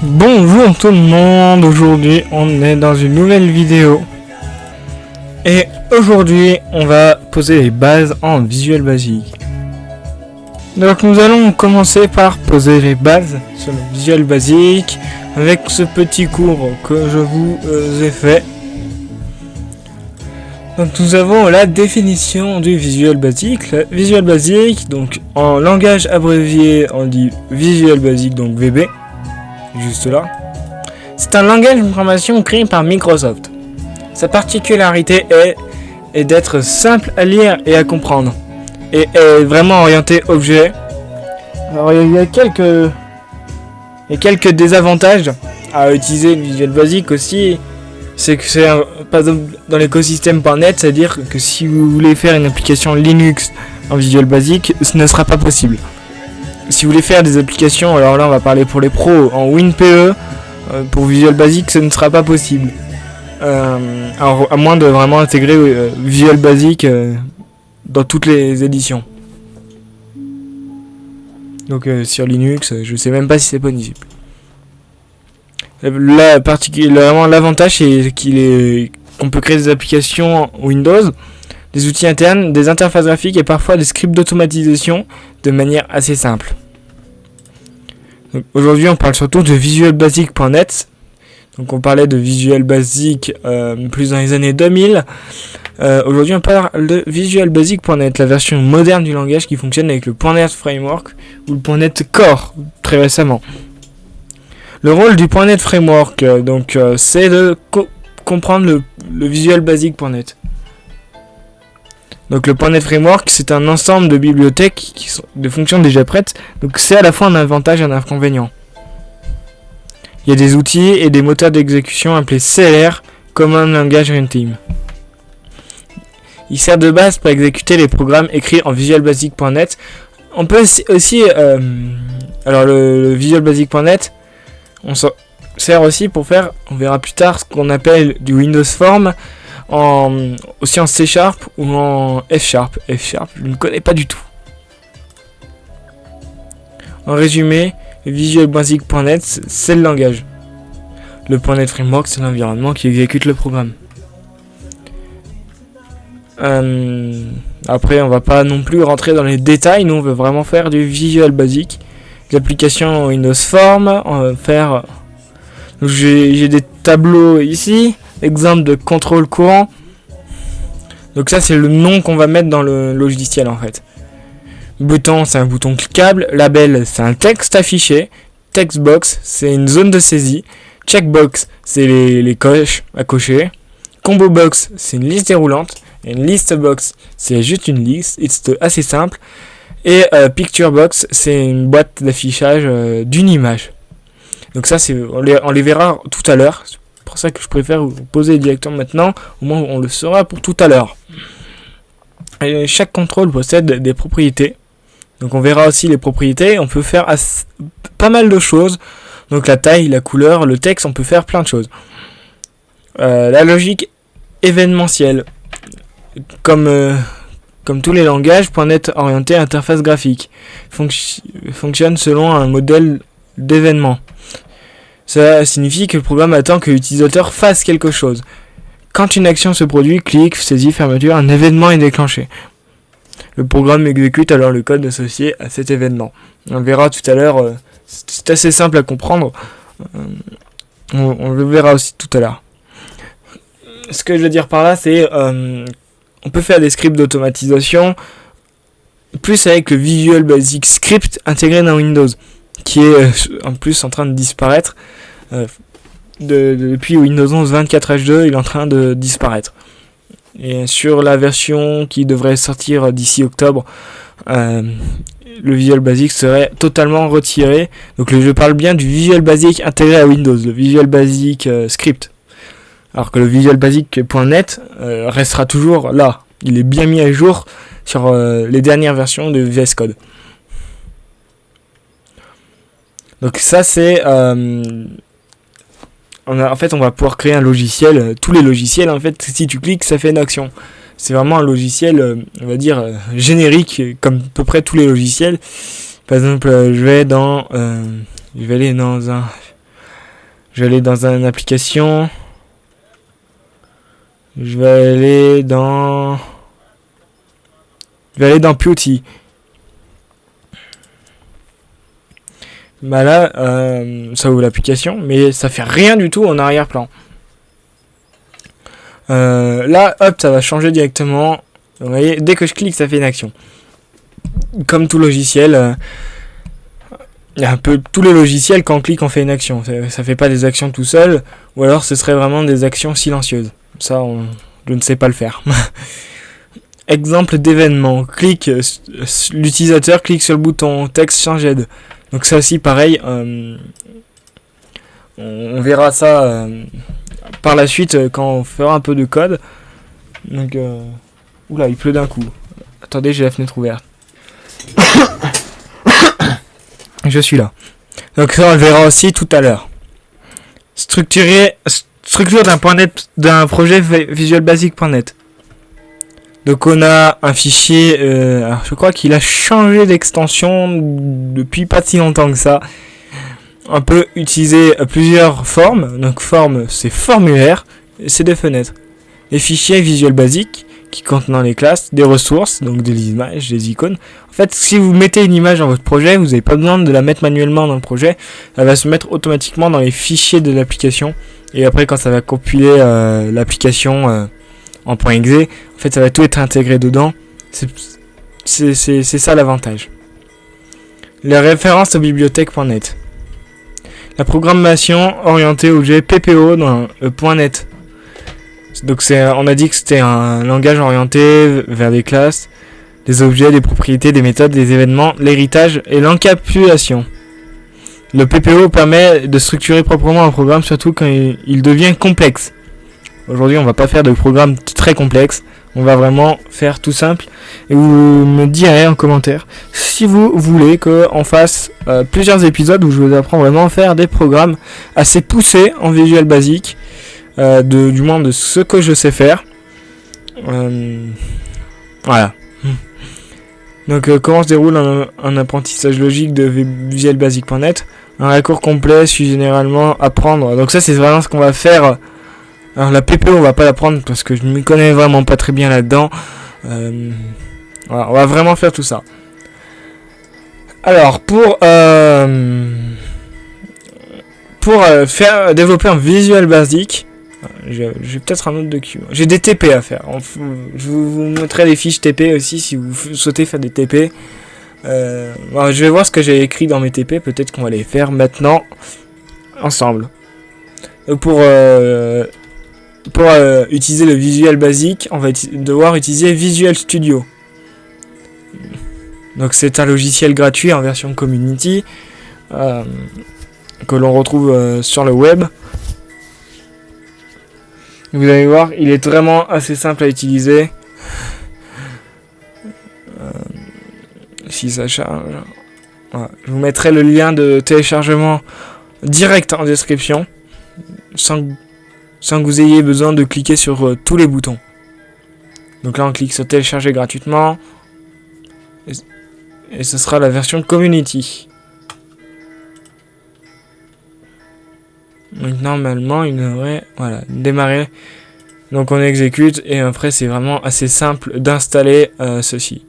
Bonjour tout le monde, aujourd'hui on est dans une nouvelle vidéo et aujourd'hui on va poser les bases en Visual Basic. Donc nous allons commencer par poser les bases sur le Visual Basic avec ce petit cours que je vous ai fait. Donc nous avons la définition du Visual Basic. Le Visual Basic, donc en langage abrévié on dit Visual Basic, donc VB, juste là. C'est un langage de programmation créé par Microsoft. Sa particularité est d'être simple à lire et à comprendre, et est vraiment orienté objet. Alors il y a quelques désavantages à utiliser le Visual Basic aussi. C'est que c'est par exemple dans l'écosystème.net, c'est-à-dire que si vous voulez faire une application Linux en Visual Basic, ce ne sera pas possible. Si vous voulez faire des applications, alors là on va parler pour les pros, en WinPE, pour Visual Basic, ce ne sera pas possible. Alors, à moins de vraiment intégrer Visual Basic dans toutes les éditions. Donc sur Linux, je sais même pas si c'est possible. Vraiment l'avantage c'est qu'on peut créer des applications Windows, des outils internes, des interfaces graphiques et parfois des scripts d'automatisation de manière assez simple. Aujourd'hui on parle surtout de visualbasic.net. Donc on parlait de Visual Basic plus dans les années 2000. Aujourd'hui on parle de visualbasic.net, la version moderne du langage qui fonctionne avec le .NET Framework ou le .NET Core très récemment. Le rôle du .NET Framework, c'est de comprendre le visualbasic.net. Donc le .NET Framework, c'est un ensemble de bibliothèques de fonctions déjà prêtes. Donc c'est à la fois un avantage et un inconvénient. Il y a des outils et des moteurs d'exécution appelés CLR, Common Language Runtime. Il sert de base pour exécuter les programmes écrits en visualbasic.net. On peut aussi, alors le visualbasic.net, on s'en sert aussi pour faire, on verra plus tard, ce qu'on appelle du Windows Form, aussi en C# ou en F#. F#, je ne connais pas du tout. En résumé, visualbasic.net, c'est le langage. Le .NET Framework, c'est l'environnement qui exécute le programme. Après, on va pas non plus rentrer dans les détails. Nous, on veut vraiment faire du Visual Basic. L'application Windows Form, on va faire. Donc, j'ai des tableaux ici, exemple de contrôle courant. Donc ça, c'est le nom qu'on va mettre dans le logiciel en fait. Bouton, c'est un bouton cliquable. Label, c'est un texte affiché. Textbox, c'est une zone de saisie. Checkbox, c'est les coches à cocher. Combo box, c'est une liste déroulante. Et une list box, c'est juste une liste. C'est assez simple. Et picture box, c'est une boîte d'affichage d'une image. Donc ça, on les verra tout à l'heure. C'est pour ça que je préfère vous poser directement maintenant. Au moins, on le saura pour tout à l'heure. Et chaque contrôle possède des propriétés. Donc on verra aussi les propriétés. On peut faire pas mal de choses. Donc la taille, la couleur, le texte, on peut faire plein de choses. La logique événementielle. Comme tous les langages, .NET orienté interface graphique fonctionne selon un modèle d'événement. Ça signifie que le programme attend que l'utilisateur fasse quelque chose. Quand une action se produit, clic, saisie, fermeture, un événement est déclenché. Le programme exécute alors le code associé à cet événement. On le verra tout à l'heure, c'est assez simple à comprendre. On le verra aussi tout à l'heure. Ce que je veux dire par là, c'est on peut faire des scripts d'automatisation plus avec le Visual Basic Script intégré dans Windows, qui est en plus en train de disparaître. Depuis Windows 11 24H2, il est en train de disparaître. Et sur la version qui devrait sortir d'ici octobre, le Visual Basic serait totalement retiré. Donc je parle bien du Visual Basic intégré à Windows, le Visual Basic Script. Alors que le visualbasic.net restera toujours là. Il est bien mis à jour sur les dernières versions de VS Code. Donc ça c'est... en fait on va pouvoir créer un logiciel. Tous les logiciels en fait, si tu cliques ça fait une action. C'est vraiment un logiciel, on va dire, générique, comme à peu près tous les logiciels. Par exemple, je vais aller dans Je vais aller dans une application. Je vais aller dans Pewty. Bah là, ça ouvre l'application, mais ça fait rien du tout en arrière-plan. Là, hop, ça va changer directement. Vous voyez, dès que je clique, ça fait une action. Comme tout logiciel, il y a un peu tous les logiciels, quand on clique, on fait une action. Ça fait pas des actions tout seul, ou alors ce serait vraiment des actions silencieuses. Ça, je ne sais pas le faire. Exemple d'événement. L'utilisateur clique sur le bouton texte changer. Donc ça aussi pareil, on verra ça par la suite quand on fera un peu de code. Donc oula, il pleut d'un coup. Attendez, j'ai la fenêtre ouverte. Je suis là. Donc ça on le verra aussi tout à l'heure. Structure d'un projet Visual Basic.net. Donc on a un fichier, alors je crois qu'il a changé d'extension depuis pas si longtemps que ça. On peut utiliser plusieurs formes. Donc forme, c'est formulaire, et c'est des fenêtres. Les fichiers Visual Basic qui contenant les classes, des ressources, donc des images, des icônes. En fait, si vous mettez une image dans votre projet, vous n'avez pas besoin de la mettre manuellement dans le projet. Elle va se mettre automatiquement dans les fichiers de l'application. Et après, quand ça va compiler l'application en .exe, en fait ça va tout être intégré dedans. C'est ça l'avantage. Les références aux bibliothèques.net. La programmation orientée objet PPO dans .net. Donc on a dit que c'était un langage orienté vers des classes, des objets, des propriétés, des méthodes, des événements, l'héritage et l'encapsulation. Le PPO permet de structurer proprement un programme, surtout quand il devient complexe. Aujourd'hui, on va pas faire de programme très complexe. On va vraiment faire tout simple. Et vous me direz en commentaire si vous voulez qu'on fasse plusieurs épisodes où je vous apprends vraiment à faire des programmes assez poussés en Visual Basic. Du moins de ce que je sais faire. Voilà. Donc comment se déroule un apprentissage logique de Visual Basic.net. Un recours complet suit généralement apprendre. Donc ça c'est vraiment ce qu'on va faire. Alors la PPO on va pas la prendre parce que je m'y connais vraiment pas très bien là-dedans. Voilà, on va vraiment faire tout ça. Alors pour faire développer un Visual Basic, j'ai peut-être un autre document. J'ai des TP à faire. Je vous montrerai les fiches TP aussi si vous souhaitez faire des TP. Alors, je vais voir ce que j'ai écrit dans mes TP. Peut-être qu'on va les faire maintenant ensemble. Donc pour utiliser le Visual Basic, on va devoir utiliser Visual Studio. Donc c'est un logiciel gratuit en version Community que l'on retrouve sur le web. Vous allez voir, il est vraiment assez simple à utiliser. Si ça charge, voilà. Je vous mettrai le lien de téléchargement direct en description, sans que vous ayez besoin de cliquer sur tous les boutons. Donc là on clique sur télécharger gratuitement et ce sera la version Community. Donc normalement il devrait démarrer. Donc on exécute et après c'est vraiment assez simple d'installer ceci.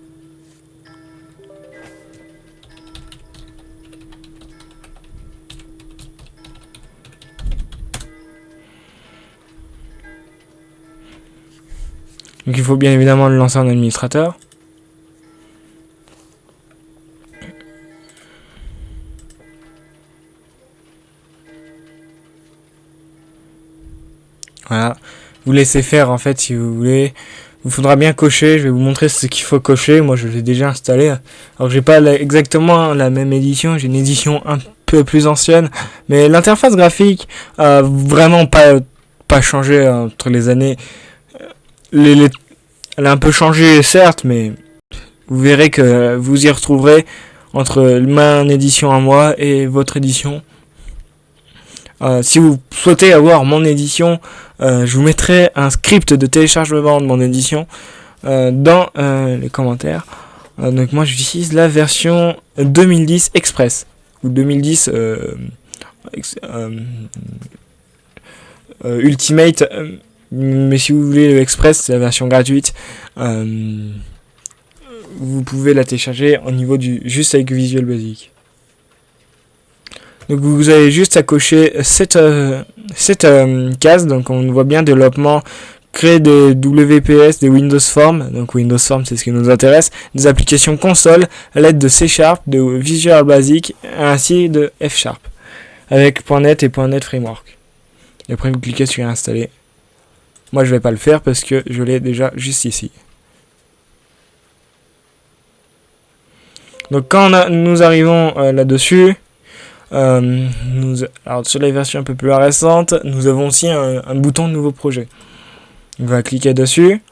Donc il faut bien évidemment le lancer en administrateur. Voilà, vous laissez faire en fait si vous voulez. Il faudra bien cocher, je vais vous montrer ce qu'il faut cocher. Moi je l'ai déjà installé. Alors j'ai pas exactement la même édition, j'ai une édition un peu plus ancienne. Mais l'interface graphique a vraiment pas changé entre les années. Elle a un peu changé certes, mais vous verrez que vous y retrouverez entre mon édition à moi et votre édition. Si vous souhaitez avoir mon édition, je vous mettrai un script de téléchargement de mon édition dans les commentaires. Donc moi j'utilise la version 2010 Express ou 2010 Ultimate, mais si vous voulez le Express, c'est la version gratuite. Vous pouvez la télécharger au niveau juste avec Visual Basic. Donc vous avez juste à cocher cette case. Donc on voit bien développement, créer des WPS, des Windows Forms. Donc Windows Forms, c'est ce qui nous intéresse. Des applications console à l'aide de C#, de Visual Basic, ainsi de F#, avec .NET et .NET Framework. Et après vous cliquez sur installer. Moi je vais pas le faire parce que je l'ai déjà juste ici. Donc quand nous arrivons là-dessus, alors sur les versions un peu plus récentes, nous avons aussi un bouton nouveau projet. On va cliquer dessus.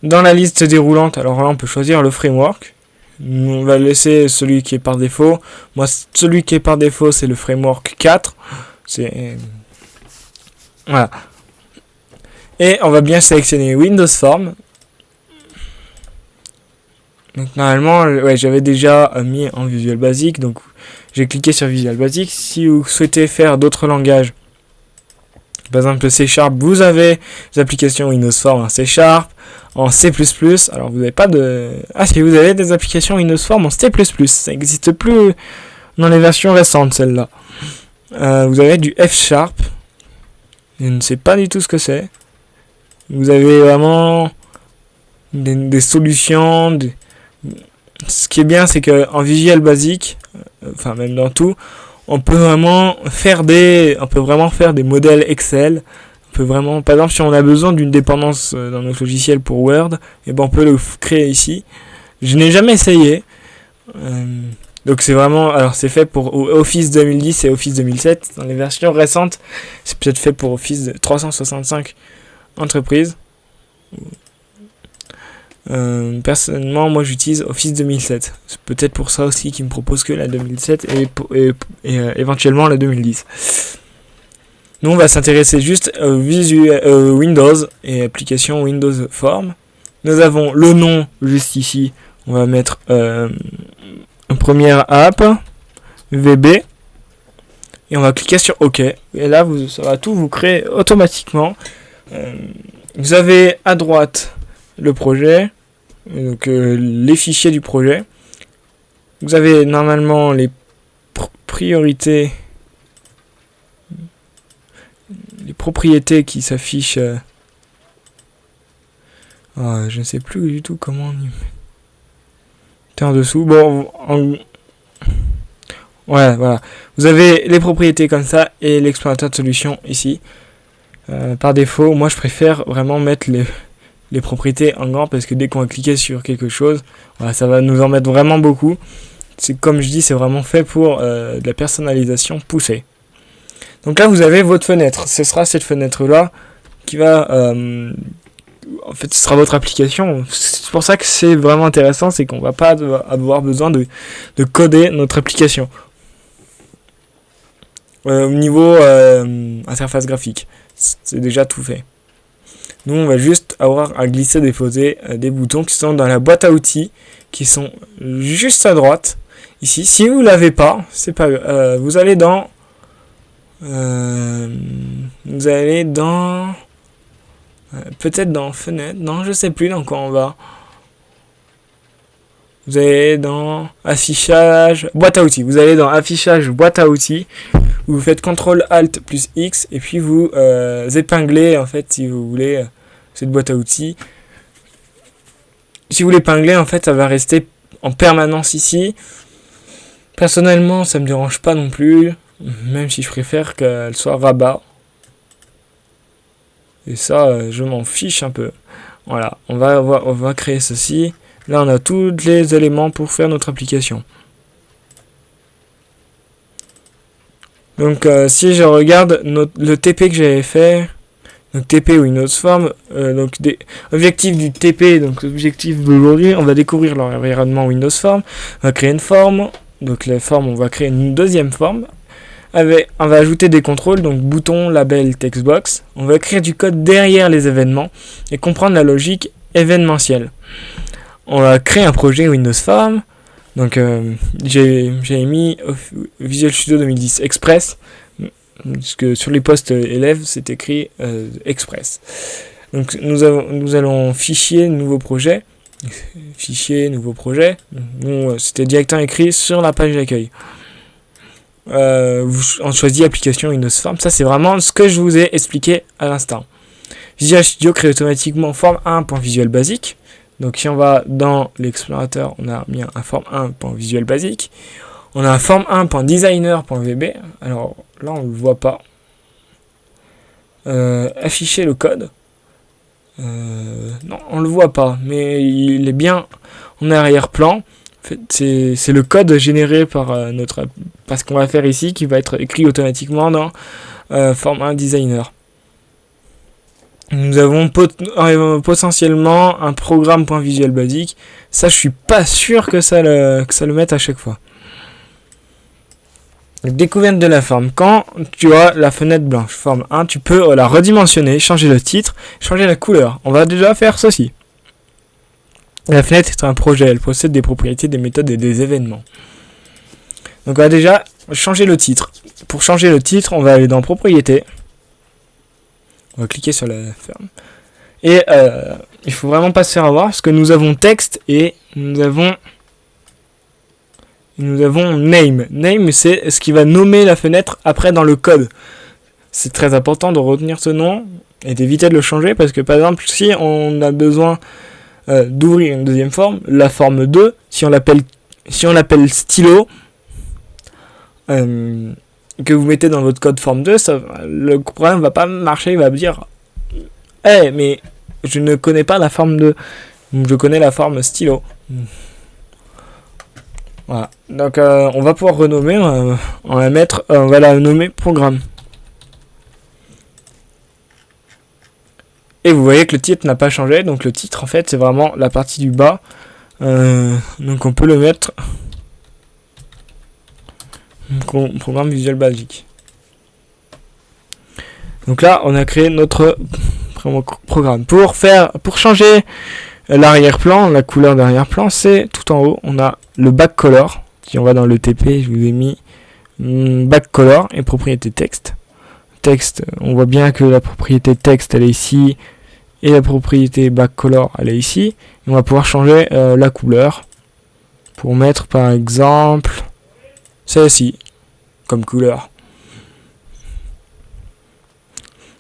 Dans la liste déroulante, alors là on peut choisir le framework. On va laisser celui qui est par défaut. Moi, celui qui est par défaut, c'est le framework 4. Voilà. Et on va bien sélectionner Windows Form. Donc normalement, j'avais déjà mis en Visual Basic, donc j'ai cliqué sur Visual Basic. Si vous souhaitez faire d'autres langages, par exemple C#, vous avez des applications Windows Form en C#, en C++. Alors vous n'avez pas de... Ah si, vous avez des applications Windows Form en C++, ça n'existe plus dans les versions récentes, celle-là. Vous avez du F#, je ne sais pas du tout ce que c'est. Vous avez vraiment des solutions... Ce qui est bien, c'est qu'en Visual Basic, enfin même dans tout, on peut vraiment faire des modèles Excel. On peut vraiment, par exemple, si on a besoin d'une dépendance dans notre logiciel pour Word, et ben on peut le créer ici. Je n'ai jamais essayé. Donc c'est vraiment, alors c'est fait pour Office 2010 et Office 2007. Dans les versions récentes, c'est peut-être fait pour Office 365 entreprise. Personnellement, moi j'utilise Office 2007. C'est peut-être pour ça aussi qu'ils me proposent que la 2007 et éventuellement la 2010. Nous on va s'intéresser juste Windows et application Windows Form. Nous avons le nom juste ici. On va mettre une première app VB et on va cliquer sur OK. Et là ça va tout vous créer automatiquement. Vous avez à droite le projet, donc les fichiers du projet. Vous avez normalement les priorités, les propriétés qui s'affichent. Je ne sais plus du tout comment on y met. En dessous. Bon, voilà. Vous avez les propriétés comme ça et l'explorateur de solution ici. Par défaut, moi je préfère vraiment mettre les propriétés en grand parce que dès qu'on va cliquer sur quelque chose, ça va nous en mettre vraiment beaucoup. C'est comme je dis, c'est vraiment fait pour de la personnalisation poussée. Donc là vous avez votre fenêtre. Ce sera cette fenêtre là qui va en fait ce sera votre application. C'est pour ça que c'est vraiment intéressant, c'est qu'on va pas avoir besoin de coder notre application au niveau interface graphique. C'est déjà tout fait. Nous, on va juste avoir à glisser déposer des boutons qui sont dans la boîte à outils, qui sont juste à droite. Ici, si vous l'avez pas, c'est pas vous allez dans peut-être dans fenêtre. Non, je sais plus dans quoi on va. Vous allez dans affichage, boîte à outils. Vous allez dans affichage, boîte à outils. Vous faites CTRL ALT plus X et puis vous épinglez en fait si vous voulez cette boîte à outils. Si vous l'épinglez en fait ça va rester en permanence ici. Personnellement ça me dérange pas non plus, même si je préfère qu'elle soit rabat. Et ça je m'en fiche un peu. Voilà, on va créer ceci. Là on a tous les éléments pour faire notre application. Donc si je regarde le TP que j'avais fait, donc TP Windows Form, donc des objectifs du TP, donc objectif d'aujourd'hui, on va découvrir l'environnement Windows Form, on va créer une forme, donc la forme on va créer une deuxième forme, on va ajouter des contrôles, donc bouton, label, textbox, on va écrire du code derrière les événements et comprendre la logique événementielle. On va créer un projet Windows Form. Donc j'ai mis Visual Studio 2010 Express. puisque sur les postes élèves c'est écrit Express. Donc nous allons fichier, nouveau projet, bon, c'était directement écrit sur la page d'accueil. On choisit application Windows Form, ça c'est vraiment ce que je vous ai expliqué à l'instant. Visual Studio crée automatiquement forme 1.visual basic. Donc si on va dans l'explorateur, on a bien un form 1.visual basic. On a un form 1.designer.vb. Alors là on ne le voit pas. Afficher le code. Non, on le voit pas, mais il est bien en arrière-plan. En fait, c'est le code généré par parce qu'on va faire ici, qui va être écrit automatiquement dans form 1 designer. Nous avons potentiellement un programme.visual basic. Ça, je suis pas sûr que ça le mette à chaque fois. Découverte de la forme. Quand tu as la fenêtre blanche, forme 1, tu peux la redimensionner, changer le titre, changer la couleur. On va déjà faire ceci. La fenêtre est un projet, elle possède des propriétés, des méthodes et des événements. Donc on va déjà changer le titre. Pour changer le titre, on va aller dans Propriétés. On va cliquer sur la ferme. Et il faut vraiment pas se faire avoir, parce que nous avons texte et nous avons name. Name, c'est ce qui va nommer la fenêtre après dans le code. C'est très important de retenir ce nom et d'éviter de le changer, parce que par exemple, si on a besoin d'ouvrir une deuxième forme, la forme 2, si on l'appelle stylo, que vous mettez dans votre code forme 2, le programme va pas marcher, il va me dire mais je ne connais pas la forme 2, je connais la forme stylo. Voilà. Donc on va pouvoir renommer, on va la nommer programme. Et vous voyez que le titre n'a pas changé, donc le titre en fait c'est vraiment la partie du bas. Donc on peut le mettre programme Visual Basic. Donc là on a créé notre programme. Pour changer l'arrière-plan, la couleur d'arrière-plan, c'est tout en haut, on a le back color. Si on va dans le TP, je vous ai mis back color et propriété texte. Texte, on voit bien que la propriété texte elle est ici et la propriété back color elle est ici. Et on va pouvoir changer la couleur pour mettre par exemple celle-ci comme couleur.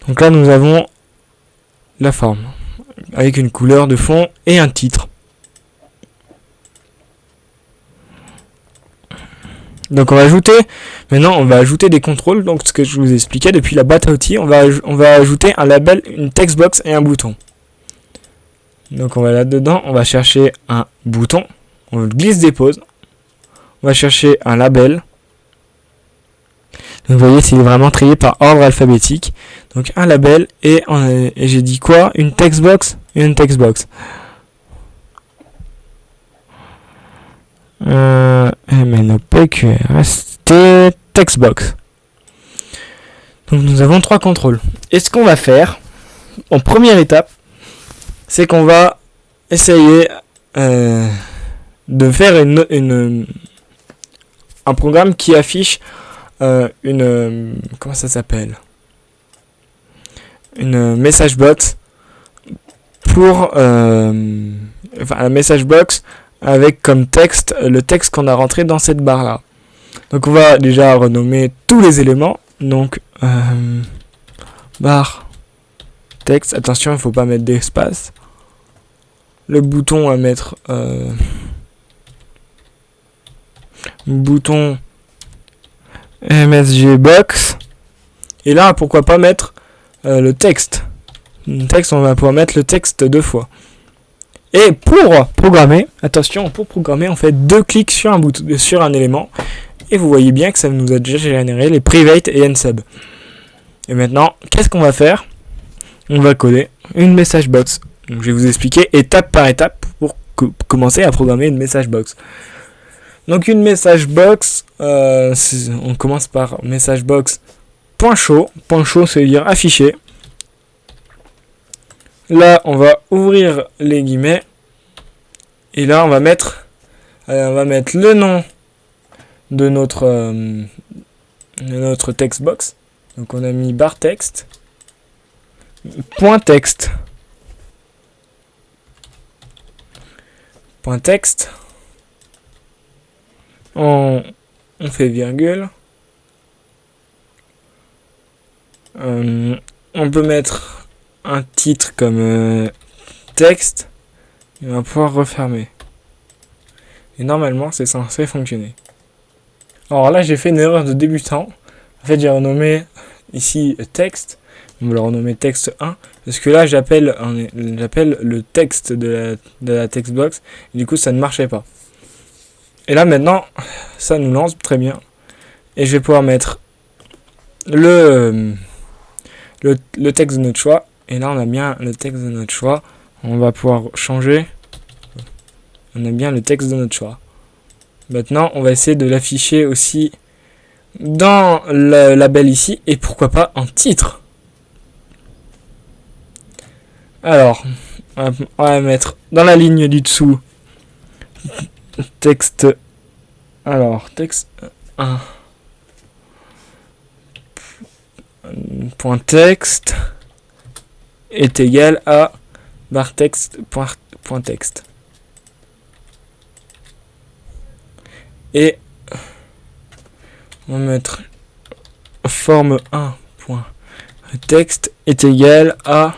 Donc là nous avons la forme avec une couleur de fond et un titre. Donc on va ajouter des contrôles, donc ce que je vous expliquais depuis la boîte à outils, on va ajouter un label, une textbox et un bouton. Donc on va là-dedans, on va chercher un bouton, on le glisse dépose, on va chercher un label. Donc vous voyez, c'est vraiment trié par ordre alphabétique. Donc un label et j'ai dit quoi? Une textbox et une textbox. MNOPQRST textbox. Donc nous avons 3 contrôles. Et ce qu'on va faire en première étape, c'est qu'on va essayer de faire un programme qui affiche comment ça s'appelle, une message box pour un message box avec comme texte le texte qu'on a rentré dans cette barre là. Donc on va déjà renommer tous les éléments. Donc barre texte, attention il ne faut pas mettre d'espace. Le bouton à mettre bouton MSG box. Et là pourquoi pas mettre le texte. Le texte, on va pouvoir mettre le texte 2 fois. Et pour programmer, attention, on fait 2 clics sur un élément. Et vous voyez bien que ça nous a déjà généré les private et nsub. Et maintenant, qu'est-ce qu'on va faire? On va coder une message box. Donc, je vais vous expliquer étape par étape pour commencer à programmer une message box. Donc une message box, on commence par message box .show. .show, ça veut dire afficher. Là, on va ouvrir les guillemets. Et là, on va mettre le nom de notre textbox. Donc on a mis barre texte, point texte, point texte, on fait virgule, on peut mettre un titre comme texte, et on va pouvoir refermer. Et normalement c'est censé fonctionner. Alors là j'ai fait une erreur de débutant. En fait j'ai renommé ici texte. On va le renommer texte 1. Parce que là j'appelle le texte de la textbox. Et du coup ça ne marchait pas. Et là maintenant ça nous lance très bien. Et je vais pouvoir mettre le texte de notre choix. Et là on a bien le texte de notre choix. On va pouvoir changer. On a bien le texte de notre choix. Maintenant, on va essayer de l'afficher aussi dans le label ici, et pourquoi pas en titre. Alors, on va mettre dans la ligne du dessous texte. Alors, texte 1. Point texte est égal à barre texte point texte. Et on va mettre forme 1 point texte est égal à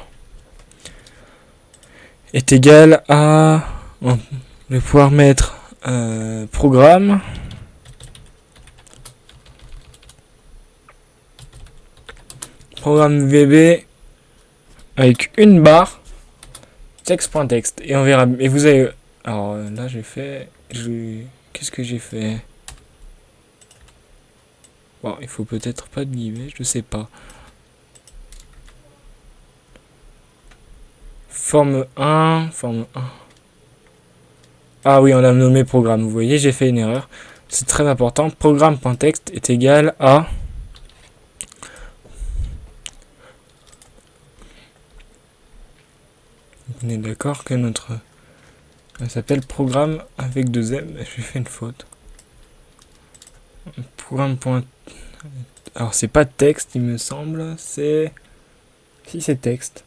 on va pouvoir mettre programme VB avec une barre texte.text et on verra. Et vous avez, alors là qu'est-ce que j'ai fait? Bon, il faut peut-être pas de guillemets, je sais pas. Forme 1. Ah oui, on a nommé programme. Vous voyez, j'ai fait une erreur. C'est très important. Programme.text est égal à on est d'accord que ça s'appelle programme avec 2 M. J'ai fait une faute. Programme. Alors c'est pas texte, il me semble. Si c'est texte.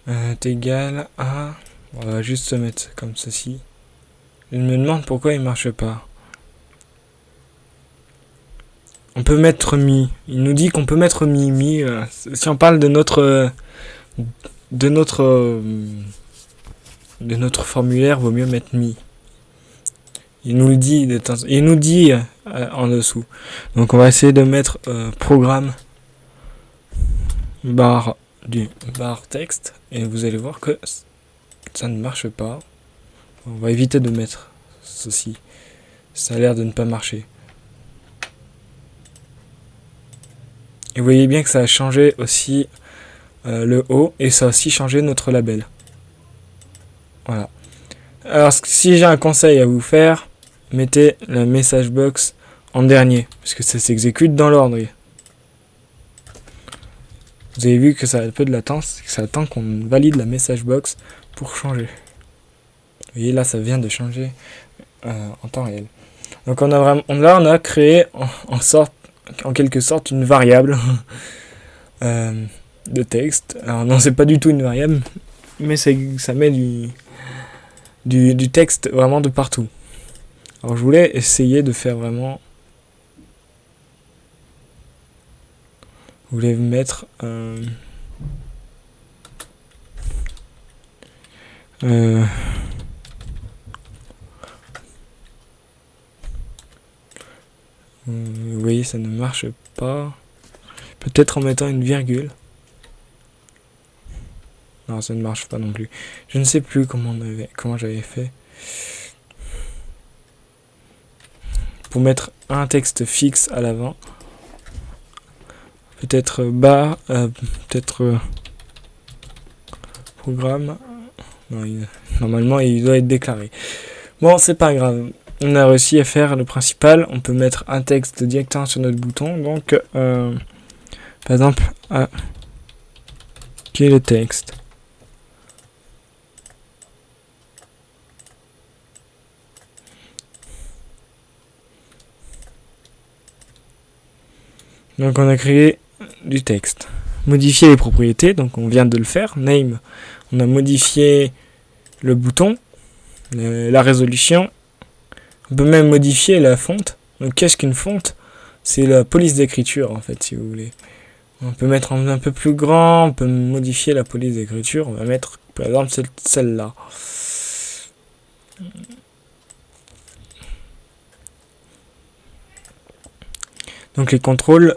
Est égal à. On va juste se mettre comme ceci. Je me demande pourquoi il marche pas. On peut mettre mi. Il nous dit qu'on peut mettre mi. Si on parle de notre formulaire, vaut mieux mettre mi. Il nous dit en dessous. Donc on va essayer de mettre programme barre texte et vous allez voir que ça ne marche pas. On va éviter de mettre ceci. Ça a l'air de ne pas marcher. Et vous voyez bien que ça a changé aussi le haut et ça a aussi changé notre label. Voilà. Alors si j'ai un conseil à vous faire, mettez la message box en dernier parce que ça s'exécute dans l'ordre. Vous avez vu que ça a un peu de latence, que ça attend qu'on valide la message box pour changer. Vous voyez là ça vient de changer en temps réel. Donc on a créé en quelque sorte une variable de texte. Alors non, c'est pas du tout une variable, mais ça met du texte vraiment de partout. Alors je voulais essayer de faire vraiment. Je voulais mettre vous voyez, ça ne marche pas. Peut-être en mettant une virgule. Non, ça ne marche pas non plus. Je ne sais plus comment j'avais fait. Pour mettre un texte fixe à l'avant. Peut-être barre, peut-être programme. Non, normalement, il doit être déclaré. Bon, c'est pas grave. On a réussi à faire le principal. On peut mettre un texte directement sur notre bouton. Donc, par exemple, qui est le texte? Donc on a créé du texte. Modifier les propriétés, donc on vient de le faire. Name, on a modifié le bouton, la résolution. On peut même modifier la fonte. Donc qu'est-ce qu'une fonte? C'est la police d'écriture en fait, si vous voulez. On peut mettre un peu plus grand, on peut modifier la police d'écriture. On va mettre par exemple celle-là. Donc les contrôles,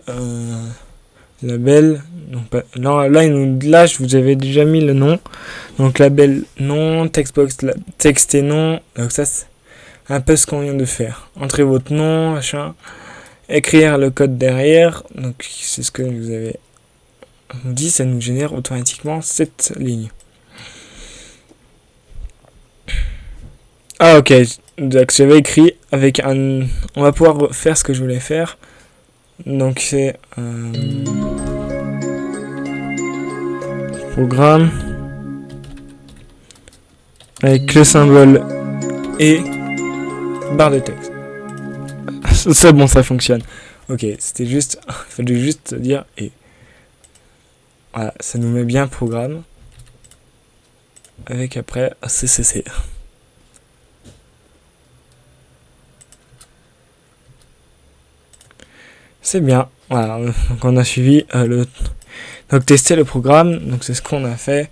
label, donc là je vous avais déjà mis le nom. Donc label nom, textbox texte et nom. Donc ça c'est un peu ce qu'on vient de faire. Entrez votre nom, machin, écrire le code derrière. Donc c'est ce que vous avez dit, ça nous génère automatiquement cette ligne. Ah ok, donc j'avais écrit avec un... On va pouvoir faire ce que je voulais faire. Donc c'est programme avec le symbole et barre de texte. C'est bon, ça fonctionne. Ok, c'était juste, il fallait juste dire et. Voilà, ça nous met bien programme avec après CCC. C'est bien. Voilà, donc on a suivi donc tester le programme. Donc c'est ce qu'on a fait.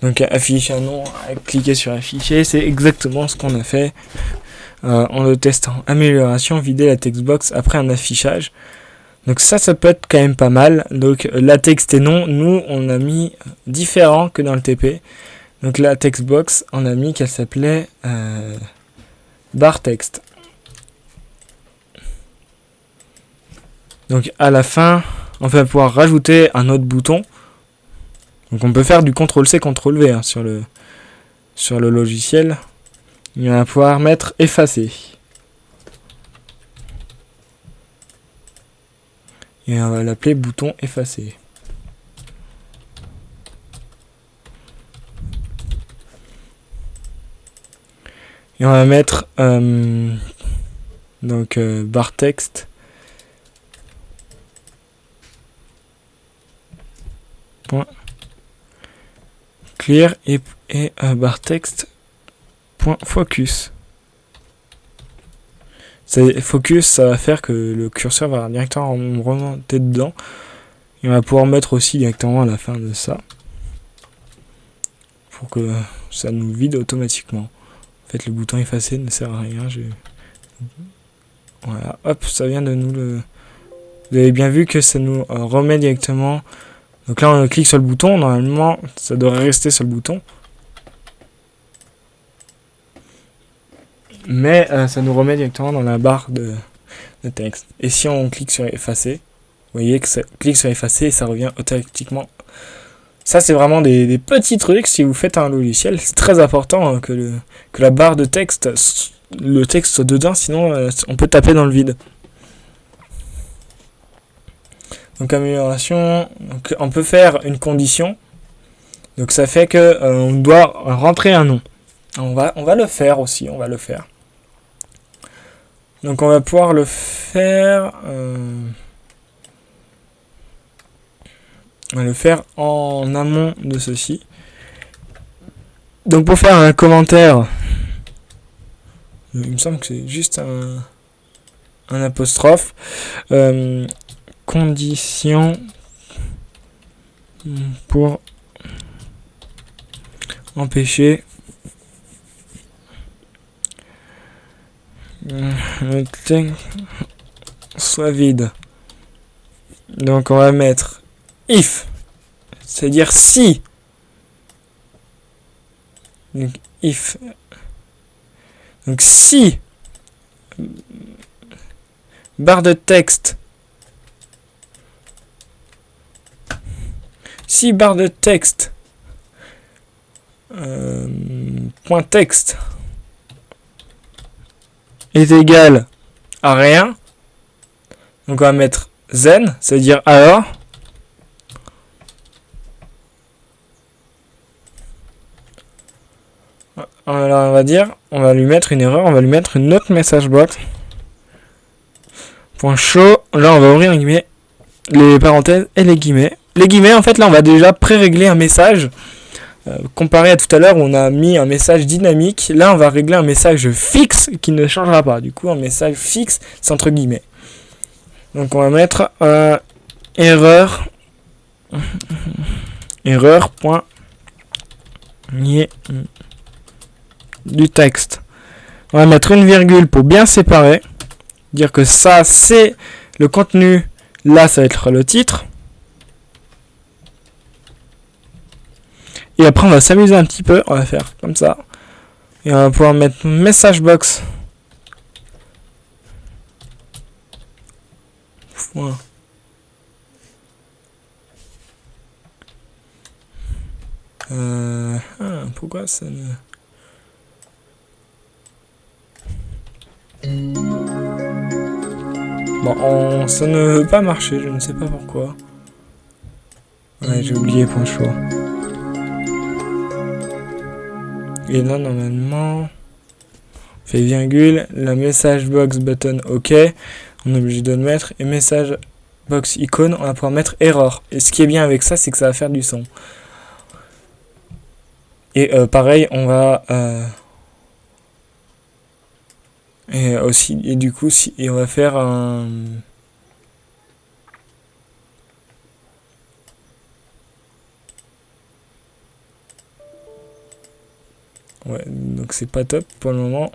Donc afficher un nom, cliquer sur afficher, c'est exactement ce qu'on a fait. En le testant. Amélioration, vider la textbox après un affichage. Donc ça peut être quand même pas mal. Donc la texte et nom, nous on a mis différent que dans le TP. Donc la textbox, on a mis qu'elle s'appelait barre texte. Donc à la fin, on va pouvoir rajouter un autre bouton. Donc on peut faire du CTRL-C, CTRL-V hein, sur le logiciel. Et on va pouvoir mettre effacer. Et on va l'appeler bouton effacer. Et on va mettre barre texte. Point clear et barre texte point focus. Focus, ça va faire que le curseur va directement remonter dedans. Et on va pouvoir mettre aussi directement à la fin de ça pour que ça nous vide automatiquement. En fait, le bouton effacer ne sert à rien. Voilà, hop, ça vient de nous le. Vous avez bien vu que ça nous remet directement. Donc là, on clique sur le bouton. Normalement, ça devrait rester sur le bouton. Mais ça nous remet directement dans la barre de texte. Et si on clique sur effacer, vous voyez que ça clique sur effacer et ça revient automatiquement. Ça, c'est vraiment des petits trucs si vous faites un logiciel. C'est très important hein, que la barre de texte, le texte soit dedans, sinon on peut taper dans le vide. Donc amélioration, donc, on peut faire une condition. Donc ça fait que on doit rentrer un nom. On va le faire aussi, on va le faire. Donc on va pouvoir le faire. On va le faire en amont de ceci. Donc pour faire un commentaire, il me semble que c'est juste un apostrophe. Condition pour empêcher le texte soit vide. Donc on va mettre if, c'est-à-dire si. Donc if. Donc si barre de texte. Si barre de texte point texte est égal à rien, donc on va mettre then, c'est-à-dire alors. Alors on va lui mettre une erreur, on va lui mettre une autre message box. .show, là on va ouvrir les guillemets, les parenthèses et les guillemets. Les guillemets, en fait, là on va déjà pré-régler un message. Comparé à tout à l'heure où on a mis un message dynamique, là on va régler un message fixe qui ne changera pas. Du coup, un message fixe, c'est entre guillemets. Donc on va mettre erreur point du texte. On va mettre une virgule pour bien séparer, dire que ça c'est le contenu, là ça va être le titre. Et après on va s'amuser un petit peu, on va faire comme ça. Et on va pouvoir mettre message box. Voilà. Pourquoi ça ne... Bon, ça ne veut pas marcher, je ne sais pas pourquoi. Ouais, j'ai oublié point chaud. Et là, normalement, on fait virgule, la message box button OK, on est obligé de le mettre, et message box icône, on va pouvoir mettre erreur. Et ce qui est bien avec ça, c'est que ça va faire du son. Et pareil, on va... et aussi, et du coup, et on va faire un... Ouais, donc c'est pas top pour le moment.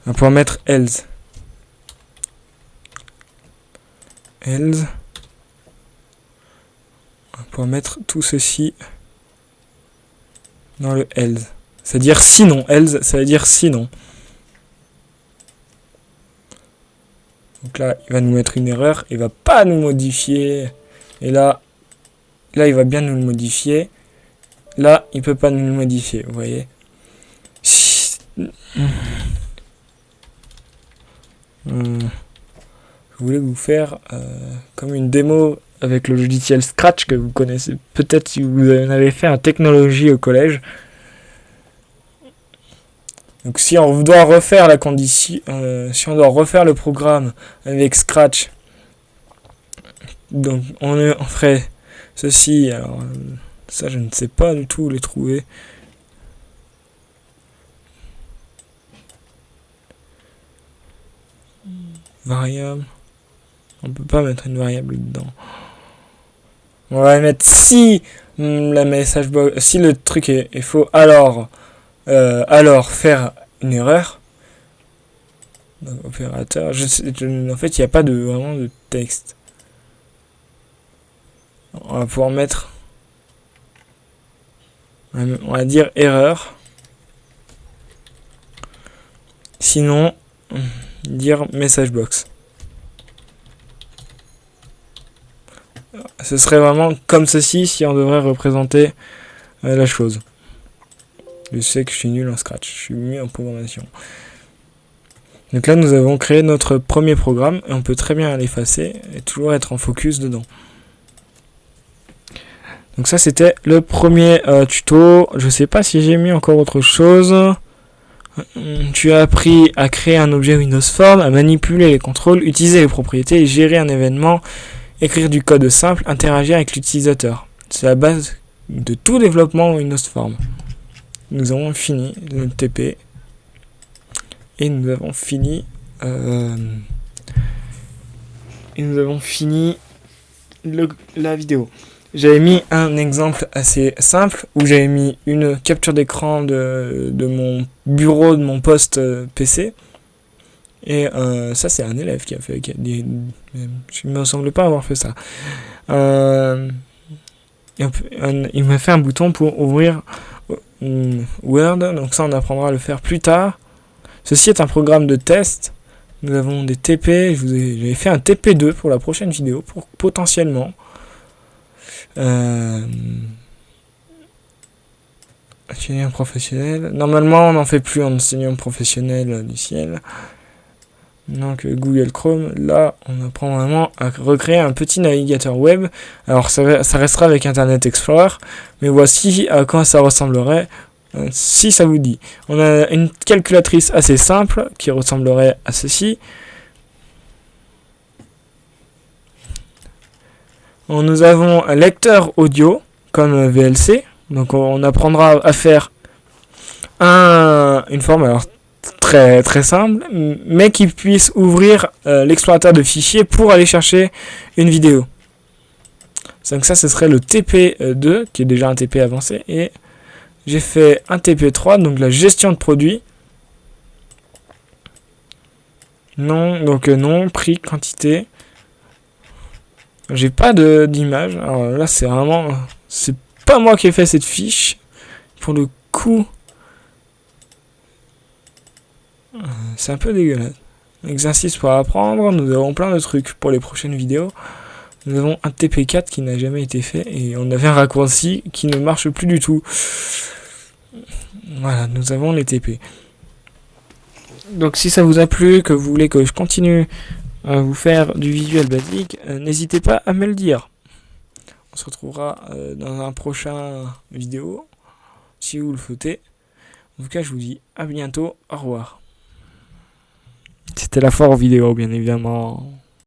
On va pouvoir mettre else. Else. On va pouvoir mettre tout ceci dans le else. C'est-à-dire sinon. Else, ça veut dire sinon. Donc là, il va nous mettre une erreur. Il va pas nous modifier. Et là, il va bien nous le modifier. Là, il peut pas nous le modifier, vous voyez. Je voulais vous faire comme une démo avec le logiciel Scratch que vous connaissez peut-être si vous en avez fait en technologie au collège. Donc si on doit refaire la condition, si on doit refaire le programme avec Scratch, donc on ferait ceci. Alors ça je ne sais pas du tout où les trouver. Variable. On peut pas mettre une variable dedans. On va mettre si la message box, si le truc est faux, alors faire une erreur. Donc, opérateur. En fait, il n'y a pas vraiment de texte. On va pouvoir mettre. On va dire erreur. Sinon, dire message box. Ce serait vraiment comme ceci si on devrait représenter la chose. Je sais que je suis nul en Scratch, je suis mieux en programmation. Donc là, nous avons créé notre premier programme et on peut très bien l'effacer et toujours être en focus dedans. Donc ça, c'était le premier tuto. Je sais pas si j'ai mis encore autre chose. Tu as appris à créer un objet Windows Form, à manipuler les contrôles, utiliser les propriétés et gérer un événement, écrire du code simple, interagir avec l'utilisateur. C'est la base de tout développement Windows Form. Nous avons fini le TP et nous avons fini la vidéo. J'avais mis un exemple assez simple où j'avais mis une capture d'écran de mon bureau, de mon poste PC. Et ça, c'est un élève qui a fait. Je ne me semble pas avoir fait ça. Il m'a fait un bouton pour ouvrir Word. Donc ça, on apprendra à le faire plus tard. Ceci est un programme de test. Nous avons des TP. J'avais fait un TP2 pour la prochaine vidéo, potentiellement. Enseignant professionnel. Normalement, on n'en fait plus en enseignant professionnel du ciel. Donc Google Chrome, là, on apprend vraiment à recréer un petit navigateur web. Alors ça restera avec Internet Explorer, mais voici à quoi ça ressemblerait si ça vous dit. On a une calculatrice assez simple qui ressemblerait à ceci. Nous avons un lecteur audio comme VLC. Donc on apprendra à faire une forme alors très très simple, mais qui puisse ouvrir l'explorateur de fichiers pour aller chercher une vidéo. Donc ça, ce serait le TP2 qui est déjà un TP avancé, et j'ai fait un TP3, donc la gestion de produits. Nom, prix, quantité. J'ai pas d'image. Alors là, c'est vraiment, c'est pas moi qui ai fait cette fiche. Pour le coup, c'est un peu dégueulasse. Exercice pour apprendre. Nous avons plein de trucs pour les prochaines vidéos. Nous avons un TP4 qui n'a jamais été fait et on avait un raccourci qui ne marche plus du tout. Voilà, nous avons les TP. Donc si ça vous a plu, que vous voulez que je continue à vous faire du visuel basique, n'hésitez pas à me le dire. On se retrouvera dans un prochain vidéo, si vous le souhaitez. En tout cas, je vous dis à bientôt, au revoir. C'était la foire aux vidéos, bien évidemment.